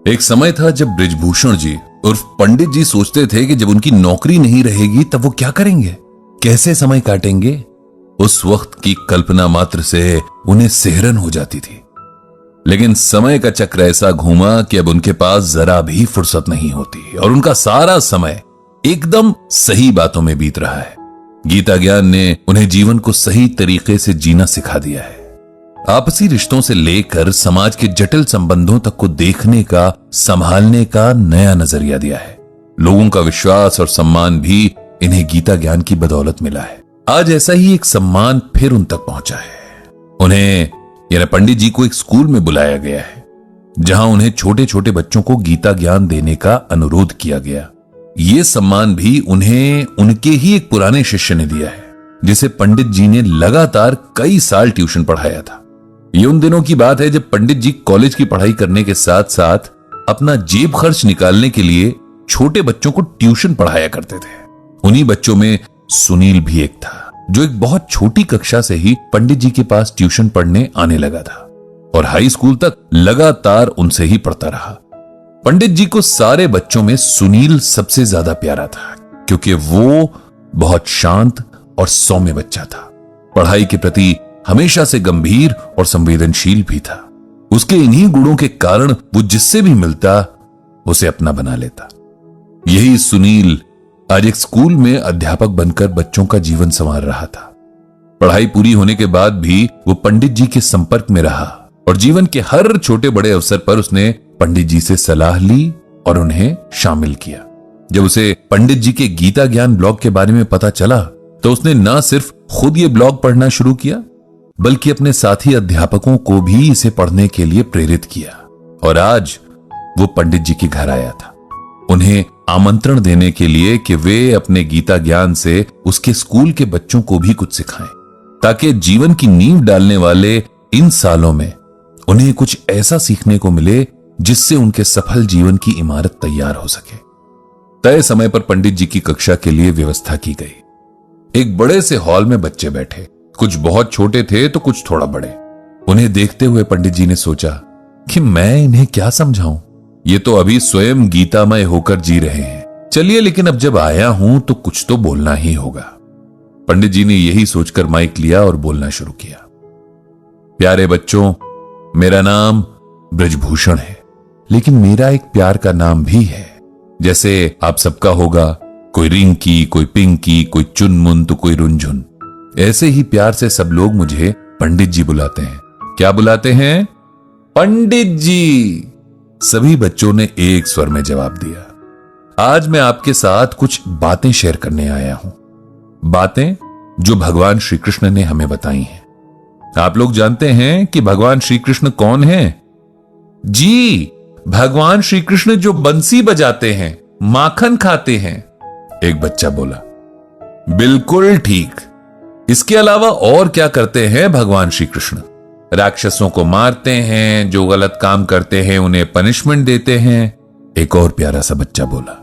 एक समय था जब बृजभूषण जी उर्फ पंडित जी सोचते थे कि जब उनकी नौकरी नहीं रहेगी तब वो क्या करेंगे, कैसे समय काटेंगे। उस वक्त की कल्पना मात्र से उन्हें सिहरन हो जाती थी। लेकिन समय का चक्र ऐसा घूमा कि अब उनके पास जरा भी फुर्सत नहीं होती और उनका सारा समय एकदम सही बातों में बीत रहा है। गीता ज्ञान ने उन्हें जीवन को सही तरीके से जीना सिखा दिया है। आपसी रिश्तों से लेकर समाज के जटिल संबंधों तक को देखने का, संभालने का नया नजरिया दिया है। लोगों का विश्वास और सम्मान भी इन्हें गीता ज्ञान की बदौलत मिला है। आज ऐसा ही एक सम्मान फिर उन तक पहुंचा है। उन्हें यानी पंडित जी को एक स्कूल में बुलाया गया है जहां उन्हें छोटे छोटे बच्चों को गीता ज्ञान देने का अनुरोध किया गया। ये सम्मान भी उन्हें उनके ही एक पुराने शिष्य ने दिया है जिसे पंडित जी ने लगातार कई साल ट्यूशन पढ़ाया था। ये उन दिनों की बात है जब पंडित जी कॉलेज की पढ़ाई करने के साथ साथ अपना जेब खर्च निकालने के लिए छोटे बच्चों को ट्यूशन पढ़ाया करते थे। उन्हीं बच्चों में सुनील भी एक था जो एक बहुत छोटी कक्षा से ही पंडित जी के पास ट्यूशन पढ़ने आने लगा था और हाई स्कूल तक लगातार उनसे ही पढ़ता रहा। पंडित जी को सारे बच्चों में सुनील सबसे ज्यादा प्यारा था क्योंकि वो बहुत शांत और सौम्य बच्चा था। पढ़ाई के प्रति हमेशा से गंभीर और संवेदनशील भी था। उसके इन्हीं गुणों के कारण वो जिससे भी मिलता उसे अपना बना लेता। यही सुनील आज एक स्कूल में अध्यापक बनकर बच्चों का जीवन संवार रहा था। पढ़ाई पूरी होने के बाद भी वो पंडित जी के संपर्क में रहा और जीवन के हर छोटे बड़े अवसर पर उसने पंडित जी से सलाह ली और उन्हें शामिल किया। जब उसे पंडित जी के गीता ज्ञान ब्लॉग के बारे में पता चला तो उसने न सिर्फ खुद ये ब्लॉग पढ़ना शुरू किया बल्कि अपने साथी अध्यापकों को भी इसे पढ़ने के लिए प्रेरित किया। और आज वो पंडित जी के घर आया था उन्हें आमंत्रण देने के लिए कि वे अपने गीता ज्ञान से उसके स्कूल के बच्चों को भी कुछ सिखाएं ताकि जीवन की नींव डालने वाले इन सालों में उन्हें कुछ ऐसा सीखने को मिले जिससे उनके सफल जीवन की इमारत तैयार हो सके। तय समय पर पंडित जी की कक्षा के लिए व्यवस्था की गई। एक बड़े से हॉल में बच्चे बैठे, कुछ बहुत छोटे थे तो कुछ थोड़ा बड़े। उन्हें देखते हुए पंडित जी ने सोचा कि मैं इन्हें क्या समझाऊं, ये तो अभी स्वयं गीतामय होकर जी रहे हैं। चलिए लेकिन अब जब आया हूं तो कुछ तो बोलना ही होगा। पंडित जी ने यही सोचकर माइक लिया और बोलना शुरू किया। प्यारे बच्चों, मेरा नाम बृजभूषण है, लेकिन मेरा एक प्यार का नाम भी है। जैसे आप सबका होगा, कोई रिंकी, कोई पिंकी, कोई चुनमुन तो कोई रुंझुन। ऐसे ही प्यार से सब लोग मुझे पंडित जी बुलाते हैं। क्या बुलाते हैं? पंडित जी। सभी बच्चों ने एक स्वर में जवाब दिया। आज मैं आपके साथ कुछ बातें शेयर करने आया हूं, बातें जो भगवान श्री कृष्ण ने हमें बताई हैं। आप लोग जानते हैं कि भगवान श्री कृष्ण कौन हैं? जी, भगवान श्री कृष्ण जो बंसी बजाते हैं, माखन खाते हैं। एक बच्चा बोला, बिल्कुल ठीक। इसके अलावा और क्या करते हैं भगवान श्री कृष्ण? राक्षसों को मारते हैं, जो गलत काम करते हैं उन्हें पनिशमेंट देते हैं। एक और प्यारा सा बच्चा बोला,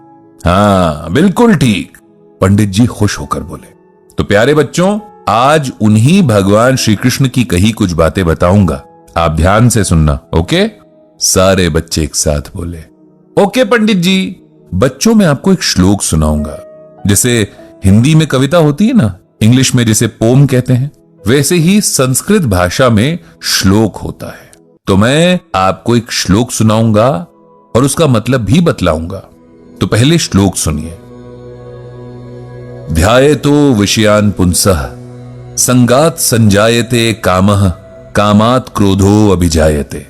हाँ बिल्कुल ठीक। पंडित जी खुश होकर बोले, तो प्यारे बच्चों, आज उन्हीं भगवान श्री कृष्ण की कही कुछ बातें बताऊंगा, आप ध्यान से सुनना, ओके? सारे बच्चे एक साथ बोले, ओके पंडित जी। बच्चों, मैं आपको एक श्लोक सुनाऊंगा। जैसे हिंदी में कविता होती है ना, इंग्लिश में जिसे पोम कहते हैं, वैसे ही संस्कृत भाषा में श्लोक होता है। तो मैं आपको एक श्लोक सुनाऊंगा और उसका मतलब भी बतलाऊंगा। तो पहले श्लोक सुनिए। ध्यायतो विषयान पुंसः संगात संजायते कामः कामात क्रोधो अभिजायते।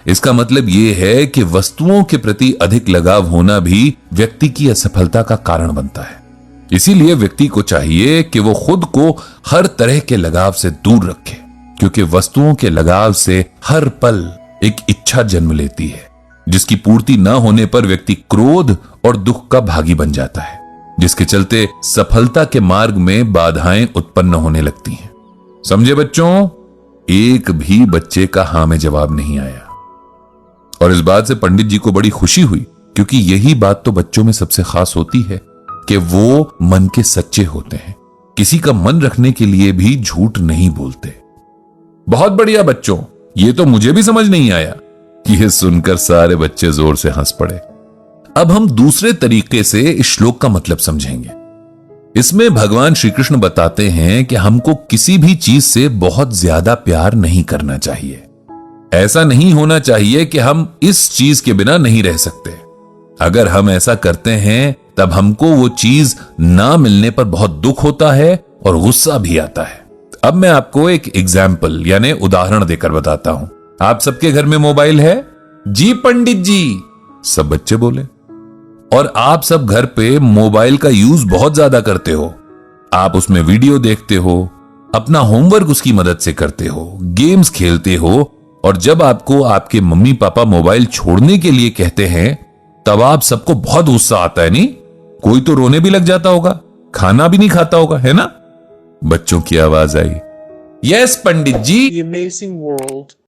इसका मतलब यह है कि वस्तुओं के प्रति अधिक लगाव होना भी व्यक्ति की असफलता का कारण बनता है। इसीलिए व्यक्ति को चाहिए कि वो खुद को हर तरह के लगाव से दूर रखे, क्योंकि वस्तुओं के लगाव से हर पल एक इच्छा जन्म लेती है जिसकी पूर्ति न होने पर व्यक्ति क्रोध और दुख का भागी बन जाता है, जिसके चलते सफलता के मार्ग में बाधाएं उत्पन्न होने लगती हैं। समझे बच्चों? एक भी बच्चे का हां में जवाब नहीं आया और इस बात से पंडित जी को बड़ी खुशी हुई, क्योंकि यही बात तो बच्चों में सबसे खास होती है कि वो मन के सच्चे होते हैं, किसी का मन रखने के लिए भी झूठ नहीं बोलते। बहुत बढ़िया बच्चों, ये तो मुझे भी समझ नहीं आया, यह सुनकर सारे बच्चे जोर से हंस पड़े। अब हम दूसरे तरीके से इस श्लोक का मतलब समझेंगे। इसमें भगवान श्री कृष्ण बताते हैं कि हमको किसी भी चीज से बहुत ज्यादा प्यार नहीं करना चाहिए। ऐसा नहीं होना चाहिए कि हम इस चीज के बिना नहीं रह सकते। अगर हम ऐसा करते हैं तब हमको वो चीज ना मिलने पर बहुत दुख होता है और गुस्सा भी आता है। अब मैं आपको एक एग्जाम्पल यानी उदाहरण देकर बताता हूं। आप सबके घर में मोबाइल है? जी पंडित जी, सब बच्चे बोले। और आप सब घर पे मोबाइल का यूज बहुत ज्यादा करते हो। आप उसमें वीडियो देखते हो, अपना होमवर्क उसकी मदद से करते हो, गेम्स खेलते हो, और जब आपको आपके मम्मी पापा मोबाइल छोड़ने के लिए कहते हैं तब आप सबको बहुत गुस्सा आता है, नहीं? कोई तो रोने भी लग जाता होगा, खाना भी नहीं खाता होगा, है ना? बच्चों की आवाज आई, yes Pandit ji. The amazing world